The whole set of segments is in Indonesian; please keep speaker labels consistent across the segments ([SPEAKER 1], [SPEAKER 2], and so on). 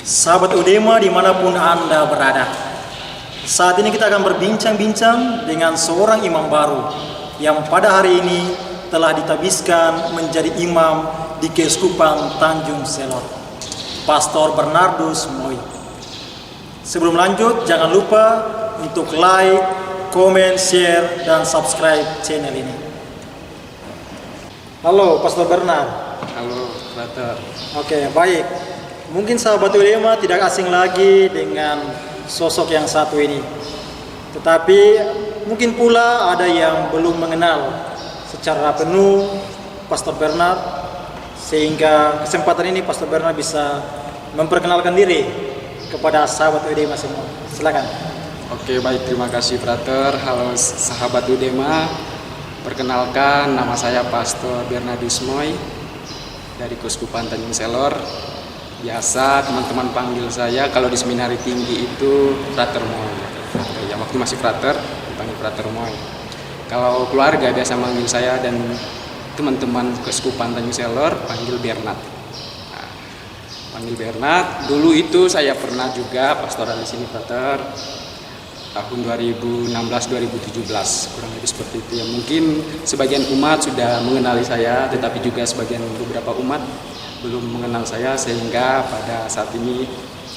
[SPEAKER 1] Sahabat Udema dimanapun Anda berada, saat ini kita akan berbincang-bincang dengan seorang imam baru yang pada hari ini telah ditabiskan menjadi imam di Keuskupan Tanjung Selor, Pastor Bernardus Moi. Sebelum lanjut, jangan lupa untuk like, komen, share, dan subscribe channel ini. Halo Pastor Bernard.
[SPEAKER 2] Halo, Brother.
[SPEAKER 1] Oke, baik. Mungkin sahabat Udema tidak asing lagi dengan sosok yang satu ini. Tetapi mungkin pula ada yang belum mengenal secara penuh Pastor Bernard, sehingga kesempatan ini Pastor Bernard bisa memperkenalkan diri kepada sahabat Udema semua. Silakan.
[SPEAKER 2] Oke, baik, terima kasih Brother. Halo sahabat Udema. Perkenalkan, nama saya Pastor Bernardus Moi dari Keuskupan Tanjung Selor. Biasa teman-teman panggil saya kalau di seminari tinggi itu Frater Moi. Ya, waktu masih Frater dipanggil Frater Moi. Kalau keluarga biasa manggil saya dan teman-teman Keuskupan Tanjung Selor panggil Bernard. Nah, panggil Bernard. Dulu itu saya pernah juga pastoral di sini Frater tahun 2016-2017, kurang lebih seperti itu ya. Mungkin sebagian umat sudah mengenali saya, tetapi juga sebagian beberapa umat belum mengenal saya, sehingga pada saat ini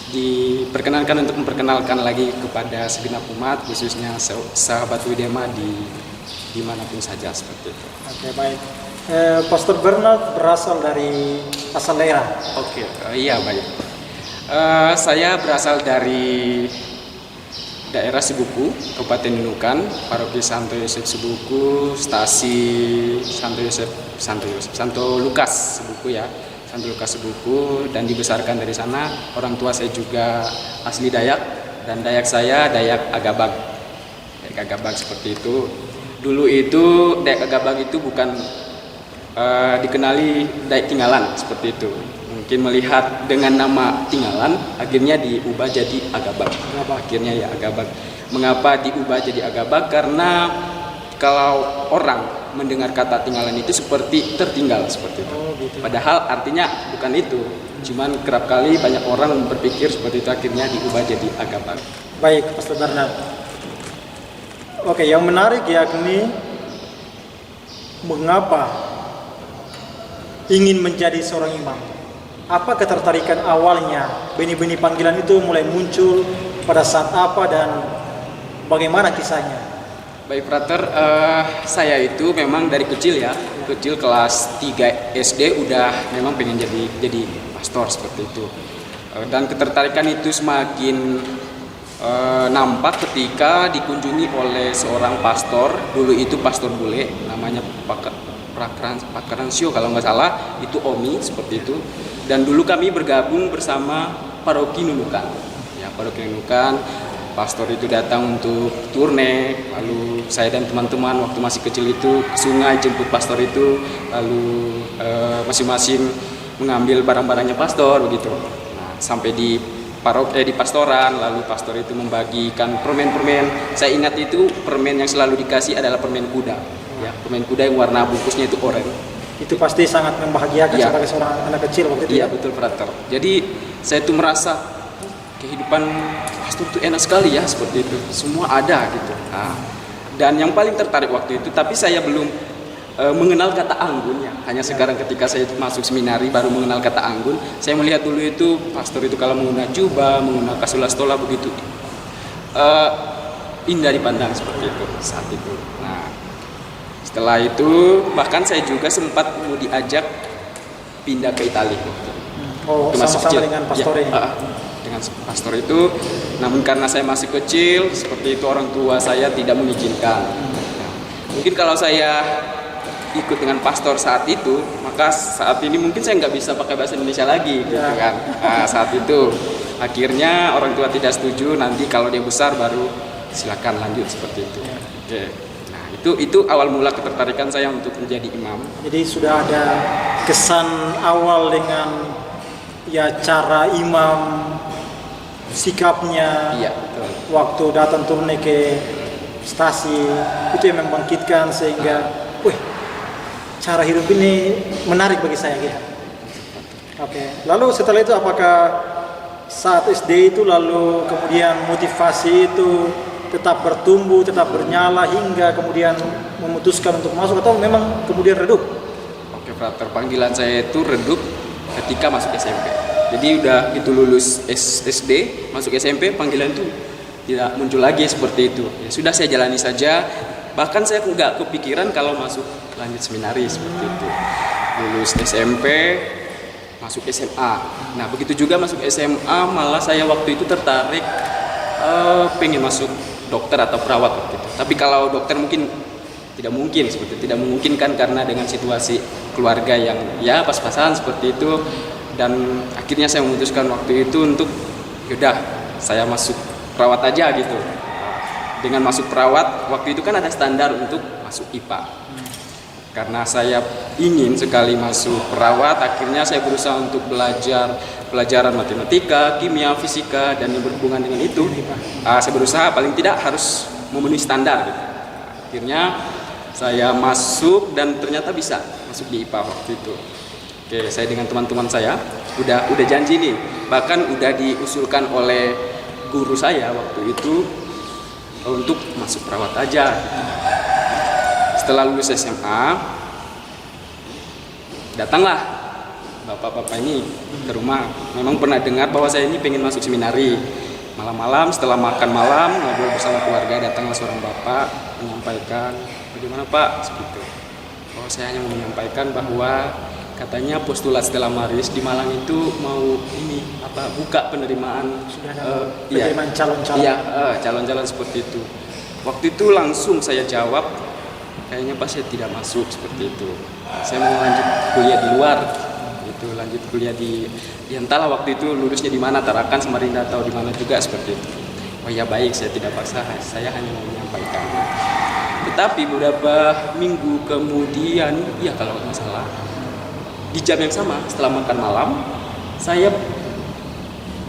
[SPEAKER 2] diperkenankan untuk memperkenalkan lagi kepada segenap umat, khususnya sahabat Udema dimanapun saja seperti itu.
[SPEAKER 1] Oke, baik. Pastor Bernard berasal dari asal daerah.
[SPEAKER 2] Oke, iya baik. Saya berasal dari daerah Sebuku, Kabupaten Nunukan, Paroki Santo Yosef Sebuku, Stasi Santo Lukas Sebuku ya. Santo Lukas Sebuku, dan dibesarkan dari sana. Orang tua saya juga asli Dayak, dan Dayak saya Dayak Agabag. Dayak Agabag seperti itu. Dulu itu Dayak Agabag itu bukan dikenali Dayak Tinggalan seperti itu. Mungkin melihat dengan nama Tinggalan, akhirnya diubah jadi Agabag. Akhirnya ya Agabag. Mengapa diubah jadi Agabag? Karena kalau orang mendengar kata tinggalan itu seperti tertinggal seperti itu.
[SPEAKER 1] Gitu.
[SPEAKER 2] Padahal artinya bukan itu. Cuman kerap kali banyak orang berpikir seperti itu, akhirnya diubah jadi Agabag.
[SPEAKER 1] Baik, Pastor Bernard. Oke, yang menarik yakni mengapa ingin menjadi seorang imam? Apa ketertarikan awalnya? Benih-benih panggilan itu mulai muncul pada saat apa dan bagaimana kisahnya?
[SPEAKER 2] Baik Frater, saya itu memang dari kecil ya, kecil kelas 3 SD udah memang pengen jadi pastor seperti itu. Dan ketertarikan itu semakin nampak ketika dikunjungi oleh seorang pastor, dulu itu pastor bule, namanya Pak Karansio kalau nggak salah, itu Omi seperti itu. Dan dulu kami bergabung bersama Paroki Nunukan. Ya, Paroki Nunukan. Pastor itu datang untuk turne, lalu saya dan teman-teman waktu masih kecil itu ke sungai jemput pastor itu, lalu masing-masing mengambil barang-barangnya pastor begitu. Nah, sampai di pastoran, lalu pastor itu membagikan permen-permen. Saya ingat itu permen yang selalu dikasih adalah permen kuda, ya, permen kuda yang warna bungkusnya itu oranye.
[SPEAKER 1] Itu pasti sangat membahagiakan
[SPEAKER 2] ya,
[SPEAKER 1] sebagai seorang anak kecil waktu itu.
[SPEAKER 2] Iya, betul Frater. Jadi saya itu merasa kehidupan pastor itu enak sekali ya seperti itu, semua ada gitu. Nah, dan yang paling tertarik waktu itu, tapi saya belum mengenal kata anggun ya. Hanya sekarang ketika saya masuk seminari baru mengenal kata anggun. Saya melihat dulu itu pastor itu kalau menggunakan jubah, menggunakan kasulah begitu indah dipandang seperti itu saat itu. Nah, setelah itu bahkan saya juga sempat mau diajak pindah ke Italia.
[SPEAKER 1] Oh, sama-sama dengan pastor
[SPEAKER 2] ya,
[SPEAKER 1] ini.
[SPEAKER 2] Dengan pastor itu, namun karena saya masih kecil seperti itu orang tua saya tidak mengizinkan. Nah, mungkin kalau saya ikut dengan pastor saat itu, maka saat ini mungkin saya nggak bisa pakai bahasa Indonesia lagi gitu kan. Nah, saat itu akhirnya orang tua tidak setuju, nanti kalau dia besar baru silakan lanjut seperti itu. Oke. Nah, itu awal mula ketertarikan saya untuk menjadi imam.
[SPEAKER 1] Jadi sudah ada kesan awal dengan ya cara imam, sikapnya,
[SPEAKER 2] iya, betul.
[SPEAKER 1] Waktu datang turne ke stasi itu yang membangkitkan sehingga, cara hidup ini menarik bagi saya gitu. Oke. Lalu setelah itu apakah saat SD itu lalu kemudian motivasi itu tetap bertumbuh, tetap bernyala hingga kemudian memutuskan untuk masuk, atau memang kemudian redup?
[SPEAKER 2] Oke, Frater, panggilan saya itu redup ketika masuk SMP. Jadi udah itu lulus SD, masuk SMP, panggilan itu tidak muncul lagi seperti itu. Ya sudah, saya jalani saja. Bahkan saya nggak kepikiran kalau masuk lanjut seminari seperti itu. Lulus SMP, masuk SMA. Nah, begitu juga masuk SMA, malah saya waktu itu tertarik pengen masuk dokter atau perawat waktu itu. Tapi kalau dokter mungkin tidak mungkin, seperti tidak memungkinkan karena dengan situasi keluarga yang ya pas-pasan seperti itu. Dan akhirnya saya memutuskan waktu itu untuk yaudah saya masuk perawat aja gitu. Dengan masuk perawat waktu itu kan ada standar untuk masuk IPA. Karena saya ingin sekali masuk perawat, akhirnya saya berusaha untuk belajar pelajaran matematika, kimia, fisika, dan yang berhubungan dengan itu. Saya berusaha paling tidak harus memenuhi standar gitu. Akhirnya saya masuk dan ternyata bisa masuk di IPA waktu itu. Oke, saya dengan teman-teman saya udah janji nih, bahkan udah diusulkan oleh guru saya waktu itu untuk masuk perawat aja. Setelah lulus SMA, datanglah bapak-bapak ini ke rumah. Memang pernah dengar bahwa saya ini pengen masuk seminari. Malam-malam setelah makan malam ngobrol bersama keluarga, datanglah seorang bapak menyampaikan, bagaimana Pak? Seperti itu. Oh, saya hanya mau menyampaikan bahwa katanya postulat Stella Maris di Malang itu mau buka penerimaan
[SPEAKER 1] penerimaan calon-calon.
[SPEAKER 2] Iya, calon-calon seperti itu. Waktu itu langsung saya jawab, kayaknya pas saya tidak masuk seperti itu. Saya mau lanjut kuliah di luar. Itu lanjut kuliah di entahlah waktu itu lulusnya di mana, Tarakan, Samarinda atau di mana juga seperti itu. Oh ya baik, saya tidak paksa, saya hanya mau menyampaikan. Tetapi beberapa minggu kemudian, ya kalau nggak salah, di jam yang sama setelah makan malam, saya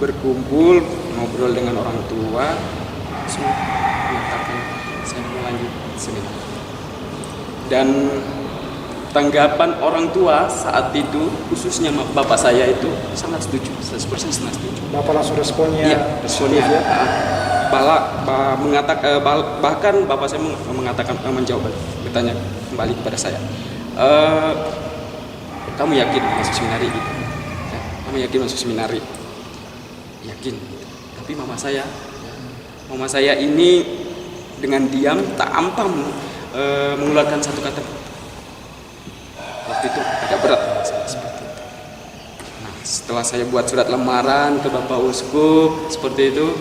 [SPEAKER 2] berkumpul ngobrol dengan orang tua, langsung mengatakan saya mau lanjut seminar. Dan tanggapan orang tua saat itu, khususnya bapak saya itu sangat setuju, 100% sangat setuju.
[SPEAKER 1] Bapak langsung responnya?
[SPEAKER 2] Iya, responnya. Bahkan bapak saya mengatakan, menjawab, bertanya kembali kepada saya, kamu yakin masuk seminari gitu? Ya, kamu yakin masuk seminari? Yakin. Tapi mama saya ini dengan diam tak ampan mengeluarkan satu kata. Waktu itu agak berat seperti itu. Nah, setelah saya buat surat lamaran ke Bapak Uskup seperti itu,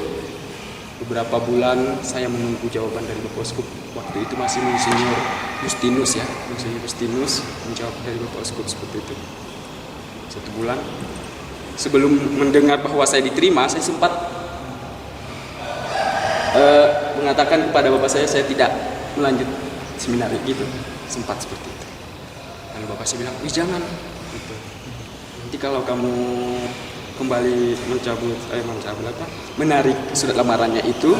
[SPEAKER 2] beberapa bulan saya menunggu jawaban dari Bapak Uskup. Waktu itu masih Monsinyur Justinus ya, Monsinyur Justinus menjawab dari Bapak Uskup seperti itu. 1 bulan sebelum mendengar bahwa saya diterima, saya sempat mengatakan kepada bapak saya tidak melanjut seminari gitu, sempat seperti itu. Lalu bapak saya bilang, jangan gitu. Nanti kalau kamu kembali menarik surat lamarannya itu,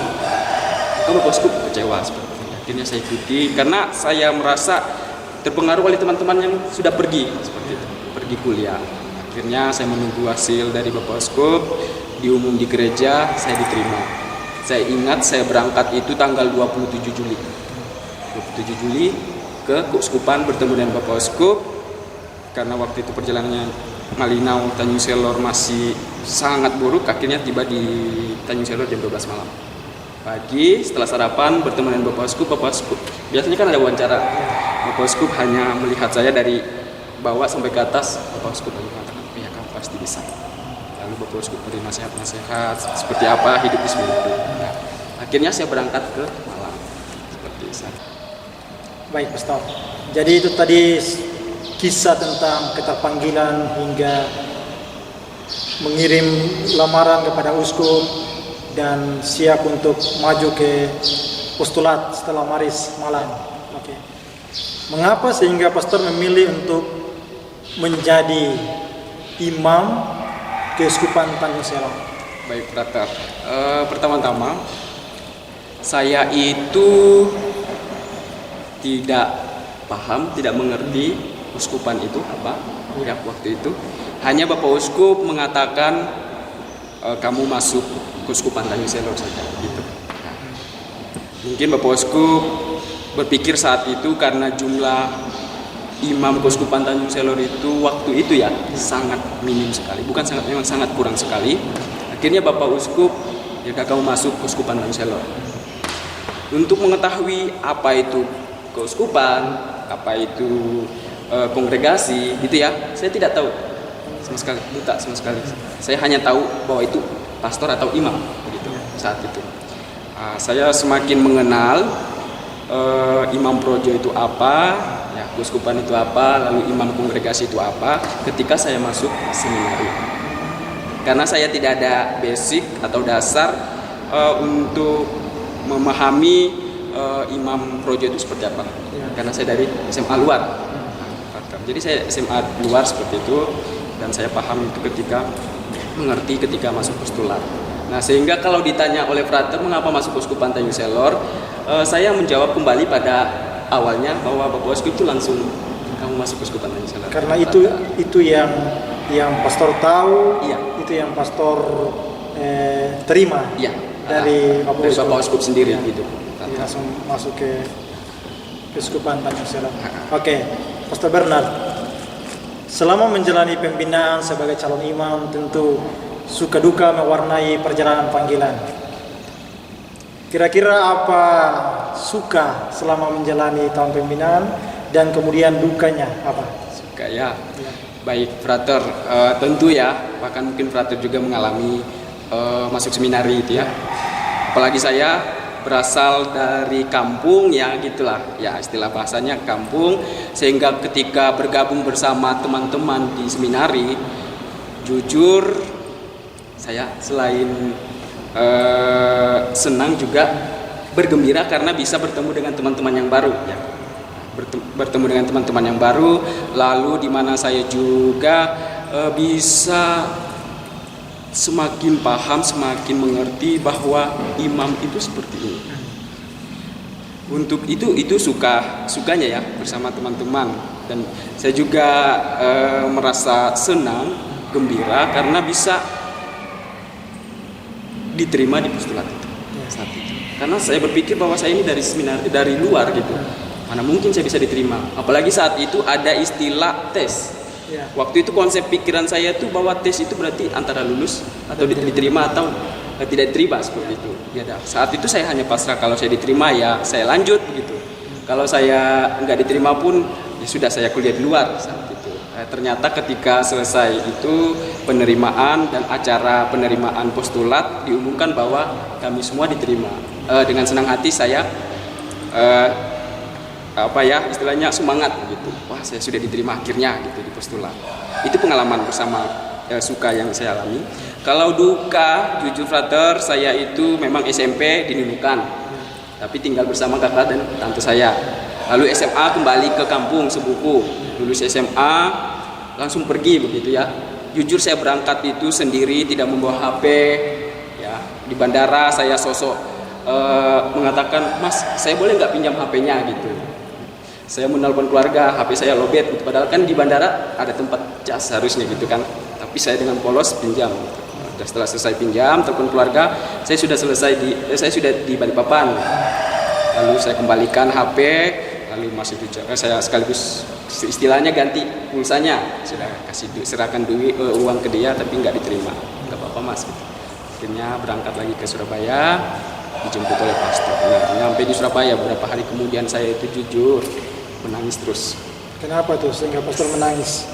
[SPEAKER 2] kamu Bapak Uskup kecewa seperti itu. Akhirnya saya ikuti karena saya merasa terpengaruh oleh teman-teman yang sudah pergi seperti itu, pergi kuliah. Akhirnya saya menunggu hasil dari Bapak Uskup, diumum di gereja, saya diterima. Saya ingat saya berangkat itu tanggal 27 Juli. 27 Juli ke Keuskupan bertemu dengan Bapak Uskup. Karena waktu itu perjalanannya Malinau Tanjung Selor masih sangat buruk, akhirnya tiba di Tanjung Selor jam 12 malam. Pagi setelah sarapan bertemu dengan Bapak Uskup. Biasanya kan ada wawancara. Bapak Uskup hanya melihat saya dari bawah sampai ke atas. Bapak Uskup hanya mengatakan, ya kamu pasti bisa. Lalu Bapak Uskup beri nasihat-nasihat seperti apa hidup di seminari. Nah, akhirnya saya berangkat ke Malang seperti itu.
[SPEAKER 1] Baik, Pastor. Jadi itu tadi kisah tentang keterpanggilan hingga mengirim lamaran kepada uskup dan siap untuk maju ke postulat Stella Maris Malang. Oke. Mengapa sehingga Pastor memilih untuk menjadi imam Keuskupan Tanjung Selor?
[SPEAKER 2] Baik, Frater. Pertama-tama saya itu tidak paham, tidak mengerti uskupan itu apa ya waktu itu. Hanya Bapak Uskup mengatakan kamu masuk Keuskupan Tanjung Selor saja gitu. Nah, mungkin Bapak Uskup berpikir saat itu karena jumlah imam Keuskupan Tanjung Selor itu waktu itu ya sangat minim sekali, bukan sangat, memang sangat kurang sekali. Akhirnya Bapak Uskup, ya kamu masuk Keuskupan Tanjung Selor. Untuk mengetahui apa itu keuskupan, apa itu kongregasi, gitu ya, saya tidak tahu sama sekali, buta sama sekali. Saya hanya tahu bahwa itu pastor atau imam, begitu saat itu. Saya semakin mengenal imam projo itu apa, ya, keuskupan itu apa, lalu imam kongregasi itu apa, ketika saya masuk seminari. Karena saya tidak ada basic atau dasar untuk memahami imam projo itu seperti apa. Karena saya dari SMA luar. Jadi saya SMA luar seperti itu, dan saya paham itu ketika mengerti ketika masuk postulat. Nah, sehingga kalau ditanya oleh frater mengapa masuk Keuskupan Tanjung Selor, saya menjawab kembali pada awalnya bahwa Bapak Uskup itu langsung kamu masuk Keuskupan Tanjung Selor.
[SPEAKER 1] Karena itu yang pastor tahu,
[SPEAKER 2] iya.
[SPEAKER 1] Itu yang pastor terima,
[SPEAKER 2] iya.
[SPEAKER 1] Dari
[SPEAKER 2] Bapak Uskup sendiri,
[SPEAKER 1] ya.
[SPEAKER 2] gitu.
[SPEAKER 1] Langsung masuk ke Keuskupan Tanjung Selor. Oke, Pastor Bernard, selama menjalani pembinaan sebagai calon imam tentu suka duka mewarnai perjalanan panggilan. Kira-kira apa suka selama menjalani tahun pembinaan dan kemudian dukanya apa?
[SPEAKER 2] Suka ya. Baik, frater, tentu ya, bahkan mungkin frater juga mengalami masuk seminari itu ya. Apalagi saya berasal dari kampung, ya gitulah, ya istilah bahasanya kampung, sehingga ketika bergabung bersama teman-teman di seminari, jujur saya selain senang juga bergembira karena bisa bertemu dengan teman-teman yang baru, ya. Bertemu dengan teman-teman yang baru, lalu di mana saya juga bisa semakin paham, semakin mengerti bahwa imam itu seperti ini. Untuk itu sukanya ya bersama teman-teman, dan saya juga merasa senang, gembira karena bisa diterima di postulat itu saat itu. Karena saya berpikir bahwa saya ini dari seminar, dari luar gitu. Mana mungkin saya bisa diterima? Apalagi saat itu ada istilah tes.
[SPEAKER 1] Ya.
[SPEAKER 2] Waktu itu konsep pikiran saya tuh bahwa tes itu berarti antara lulus atau diterima atau tidak diterima seperti itu. Ya dah. Saat itu saya hanya pasrah, kalau saya diterima ya saya lanjut begitu. Kalau saya nggak diterima pun ya sudah, saya kuliah di luar saat itu. Ternyata ketika selesai itu penerimaan dan acara penerimaan postulat diumumkan bahwa kami semua diterima. Dengan senang hati saya istilahnya semangat gitu. Wah, saya sudah diterima akhirnya gitu di postulat. Itu pengalaman bersama suka yang saya alami. Kalau duka, jujur frater, saya itu memang SMP di Nunukan, tapi tinggal bersama kakak dan tante saya. Lalu SMA kembali ke kampung sebuku. Lulus SMA langsung pergi begitu ya. Jujur saya berangkat itu sendiri, tidak membawa HP. Ya, di bandara saya sosok mengatakan, Mas, saya boleh nggak pinjam HP-nya gitu. Saya menelpon keluarga, HP saya lobet gitu. Padahal kan di bandara ada tempat cas harusnya gitu kan. Tapi saya dengan polos pinjam. Dan setelah selesai pinjam, telepon keluarga, saya sudah di Balikpapan. Lalu saya kembalikan HP, lalu masih saya sekaligus istilahnya ganti pulsanya. Sudah serahkan uang ke dia, tapi nggak diterima. Nggak apa-apa Mas. Gitu. Akhirnya berangkat lagi ke Surabaya, dijemput oleh pastor. Nah, sampai di Surabaya beberapa hari kemudian saya itu jujur menangis terus.
[SPEAKER 1] Kenapa tuh sehingga pastor menangis?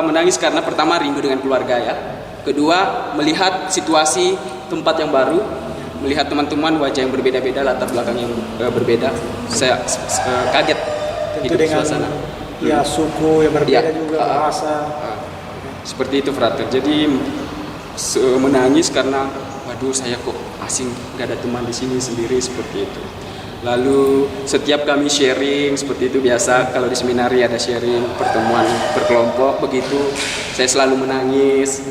[SPEAKER 2] Menangis karena pertama rindu dengan keluarga ya. Kedua, melihat situasi tempat yang baru, melihat teman-teman wajah yang berbeda-beda, latar belakang yang berbeda. Saya kaget
[SPEAKER 1] tentu dengan suasana. Ya, suku yang berbeda ya, juga, bahasa.
[SPEAKER 2] Seperti itu frater. Jadi menangis karena waduh, saya kok asing, gak ada teman di sini, sendiri seperti itu. Lalu setiap kami sharing seperti itu biasa, kalau di seminari ada sharing, pertemuan berkelompok begitu, saya selalu menangis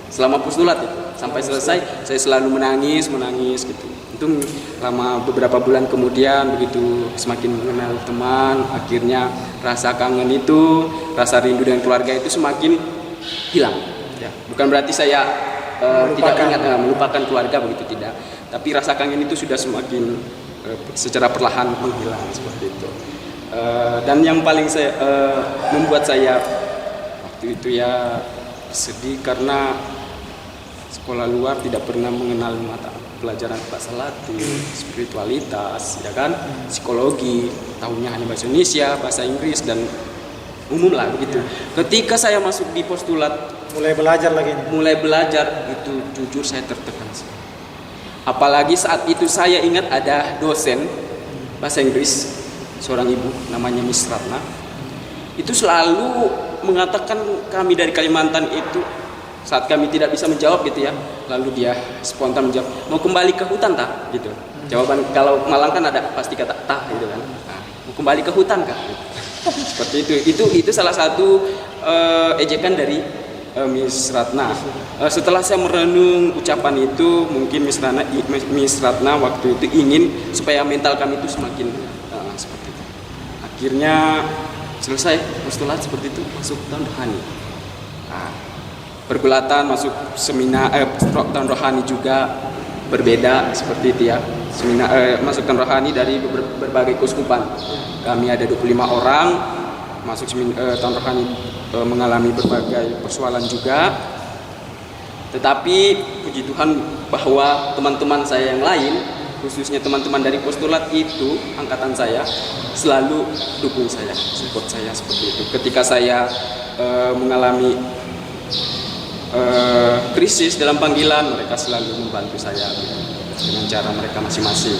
[SPEAKER 2] selama postulat itu. Sampai selesai saya selalu menangis gitu. Itu lama beberapa bulan kemudian begitu semakin mengenal teman, akhirnya rasa kangen itu, rasa rindu dengan keluarga itu semakin hilang. Ya, bukan berarti saya tidak ingat melupakan keluarga begitu tidak, tapi rasa kangen itu sudah semakin secara perlahan menghilang seperti itu. Dan yang paling membuat saya waktu itu ya sedih karena sekolah luar tidak pernah mengenal mata pelajaran bahasa Latin, spiritualitas, ya kan, psikologi, tahunya hanya bahasa Indonesia, bahasa Inggris dan umum lah begitu. Ketika saya masuk di postulat,
[SPEAKER 1] Mulai belajar lagi nih.
[SPEAKER 2] mulai belajar itu jujur saya tertekan. Apalagi saat itu saya ingat ada dosen bahasa Inggris, seorang ibu namanya Miss Ratna. Itu selalu mengatakan kami dari Kalimantan itu saat kami tidak bisa menjawab gitu ya, lalu dia spontan menjawab, mau kembali ke hutan tak? Gitu. Jawaban kalau Malang kan ada pasti kata tak gitu kan. Nah, mau kembali ke hutan kah? Gitu. Seperti itu. Itu salah satu ejekan dari Miss Ratna. Setelah saya merenung ucapan itu, mungkin Miss Ratna waktu itu ingin supaya mental kami itu semakin seperti itu. Akhirnya selesai postulat seperti itu, masuk tahun rohani. Nah, pergulatan masuk seminar tahun rohani juga berbeda seperti itu ya. Masuk tahun rohani dari berbagai keuskupan. Kami ada 25 orang masuk tahun rohani, mengalami berbagai persoalan juga. Tetapi puji Tuhan bahwa teman-teman saya yang lain, khususnya teman-teman dari postulat itu, angkatan saya, selalu dukung saya, support saya seperti itu. Ketika saya mengalami krisis dalam panggilan, mereka selalu membantu saya dengan cara mereka masing-masing.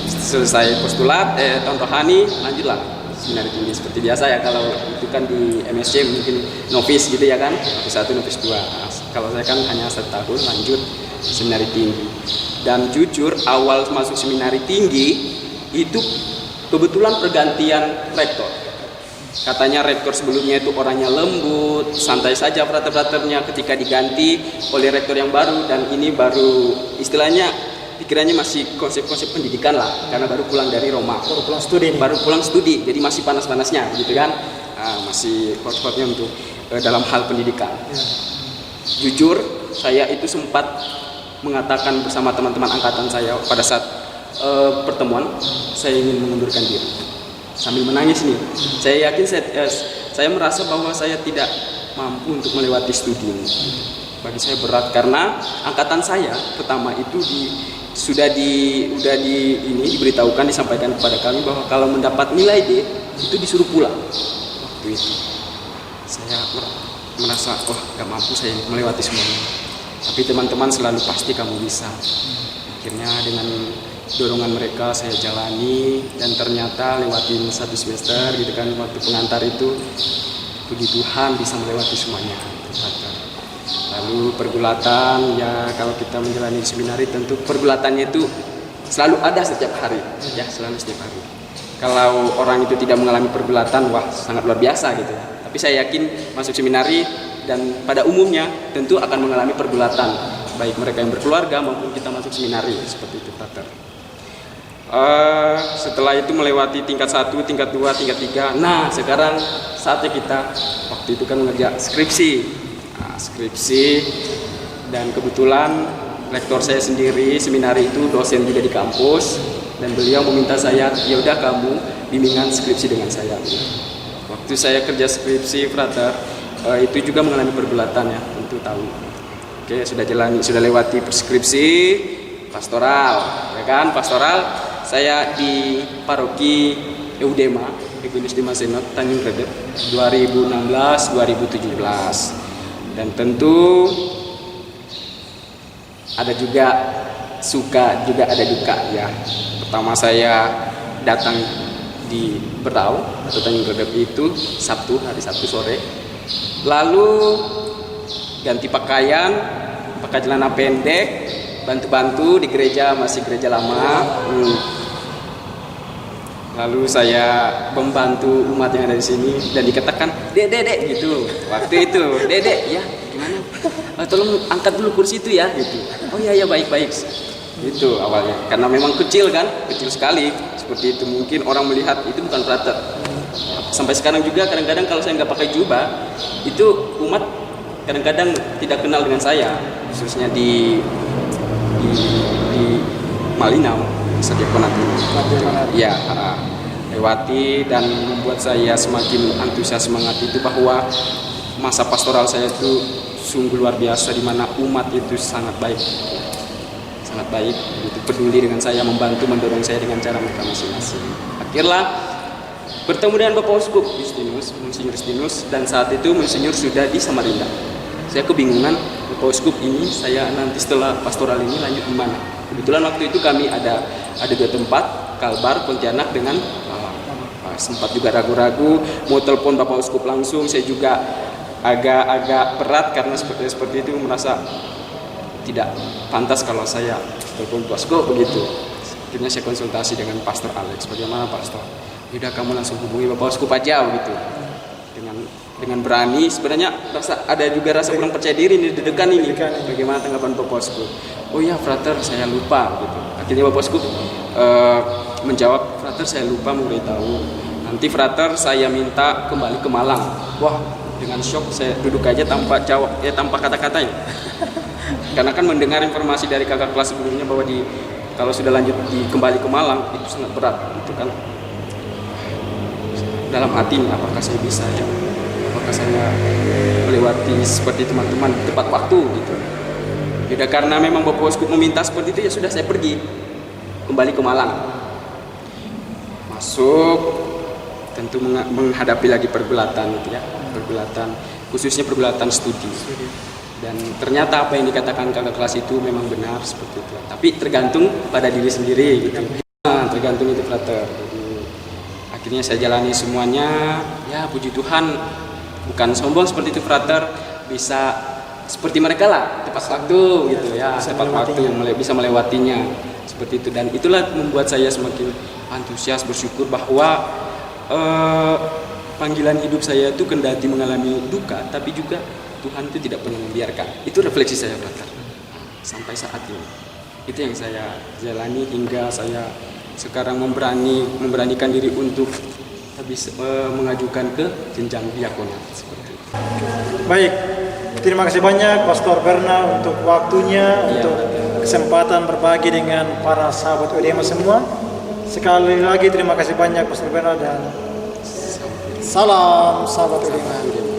[SPEAKER 2] Selesai postulat tahun rohani, lanjutlah seminari tinggi seperti biasa ya. Kalau itu kan di MSC mungkin novice gitu ya kan, novice 1, novice 2. Kalau saya kan hanya 1 tahun lanjut seminari tinggi. Dan jujur awal masuk seminari tinggi itu kebetulan pergantian rektor. Katanya rektor sebelumnya itu orangnya lembut, santai saja frater-fraternya, ketika diganti oleh rektor yang baru, dan ini baru istilahnya pikirannya masih konsep-konsep pendidikan lah, karena baru pulang dari Roma, baru pulang studi, jadi masih panas-panasnya gitu kan, masih hot-hotnya untuk dalam hal pendidikan. Jujur saya itu sempat mengatakan bersama teman-teman angkatan saya pada saat pertemuan, saya ingin mengundurkan diri sambil menangis nih. Saya yakin saya merasa bahwa saya tidak mampu untuk melewati studi ini. Bagi saya berat karena angkatan saya pertama itu sudah diberitahukan, disampaikan kepada kami bahwa kalau mendapat nilai D itu disuruh pulang. Waktu itu saya merasa gak mampu saya melewati semuanya. Tapi teman-teman selalu pasti kamu bisa. Akhirnya dengan dorongan mereka saya jalani, dan ternyata lewatin 1 semester gitu kan, waktu pengantar itu puji Tuhan bisa melewati semuanya. Lalu pergulatan, ya kalau kita menjalani seminari tentu pergulatannya itu selalu ada setiap hari, ya selalu setiap hari. Kalau orang itu tidak mengalami pergulatan, wah sangat luar biasa gitu. Tapi saya yakin masuk seminari dan pada umumnya tentu akan mengalami pergulatan, baik mereka yang berkeluarga maupun kita masuk seminari seperti itu, Pater. Setelah itu melewati tingkat 1, tingkat 2, tingkat 3. Nah sekarang saatnya kita waktu itu kan mengerja skripsi. Skripsi, dan kebetulan rektor saya sendiri seminari itu dosen juga di kampus, dan beliau meminta saya, ya udah kamu bimbingan skripsi dengan saya. Waktu saya kerja skripsi frater itu juga mengalami pergulatan ya, tentu tahu. Oke, sudah lewati skripsi pastoral, ya kan, pastoral. Saya di paroki Eudema Eugenius Dimasenot Tanjung Redep 2016-2017. Dan tentu ada juga suka, juga ada duka ya. Pertama saya datang di Berau atau Tanjung Redep itu hari Sabtu sore. Lalu ganti pakaian, pakai celana pendek, bantu-bantu di gereja, masih gereja lama. Lalu saya membantu umat yang ada di sini dan dikatakan, dek gitu. Waktu itu, dek ya gimana? Tolong angkat dulu kursi itu ya gitu. Oh iya baik. Itu awalnya. Karena memang kecil sekali. Seperti itu, mungkin orang melihat itu bukan frater. Sampai sekarang juga kadang-kadang kalau saya nggak pakai jubah, itu umat kadang-kadang tidak kenal dengan saya, khususnya di Malinau, Sadiakonat ini. Ya, lewati dan membuat saya semakin antusias semangat itu bahwa masa pastoral saya itu sungguh luar biasa, di mana umat itu sangat baik, gitu, peduli dengan saya, membantu, mendorong saya dengan cara mereka masing-masing. Akhirnya bertemu dengan Bapak Uskup Justinus, Monsinyur Justinus, dan saat itu Monsinyur sudah di Samarinda. Saya kebingungan, Bapak Uskup ini saya nanti setelah pastoral ini lanjut di mana? Kebetulan waktu itu kami ada 2 tempat, Kalbar, Pontianak dengan sempat juga ragu-ragu mau telepon Bapak Uskup langsung. Saya juga agak berat karena seperti itu, merasa tidak pantas kalau saya telepon Bapak Uskup begitu. Akhirnya saya konsultasi dengan Pastor Alex, bagaimana Pastor? Udah, kamu langsung hubungi Bapak Uskup aja begitu. Dengan berani, sebenarnya ada juga rasa kurang percaya diri di dedekan ini. Bagaimana tanggapan Bapak Uskup? Oh ya Frater, saya lupa gitu. Akhirnya Bapak Uskup menjawab, Frater saya lupa memberitahu. Nanti Frater saya minta kembali ke Malang. Wah, dengan shock saya duduk aja tanpa jawab, tanpa kata-katanya. Karena kan mendengar informasi dari kakak kelas sebelumnya bahwa kalau sudah lanjut kembali ke Malang itu sangat berat, gitu kan. Dalam hati ini, apakah saya bisa ya? Apakah saya melewati seperti teman-teman tepat waktu gitu? Tidak, karena memang Bapak Uskup meminta seperti itu, ya sudah saya pergi kembali ke Malang. Masuk, tentu menghadapi lagi pergulatan gitu ya, khususnya pergulatan studi. Dan ternyata apa yang dikatakan kakak kelas itu memang benar seperti itu. Tapi tergantung pada diri sendiri gitu. Tergantung itu Frater. Jadi akhirnya saya jalani semuanya. Ya puji Tuhan, bukan sombong seperti itu Frater, bisa seperti mereka lah, tepat waktu gitu ya, tepat waktu bisa melewatinya seperti itu. Dan itulah membuat saya semakin antusias, bersyukur bahwa panggilan hidup saya itu kendati mengalami duka, tapi juga Tuhan itu tidak pernah membiarkan. Itu refleksi saya Frater sampai saat ini. Itu yang saya jalani hingga saya sekarang memberanikan diri untuk mengajukan ke jenjang diakonat seperti itu.
[SPEAKER 1] Baik, terima kasih banyak Pastor Berna untuk waktunya, untuk kesempatan berbagi dengan para sahabat ODM semua. Sekali lagi terima kasih banyak Pastor Berna dan salam sahabat ODM.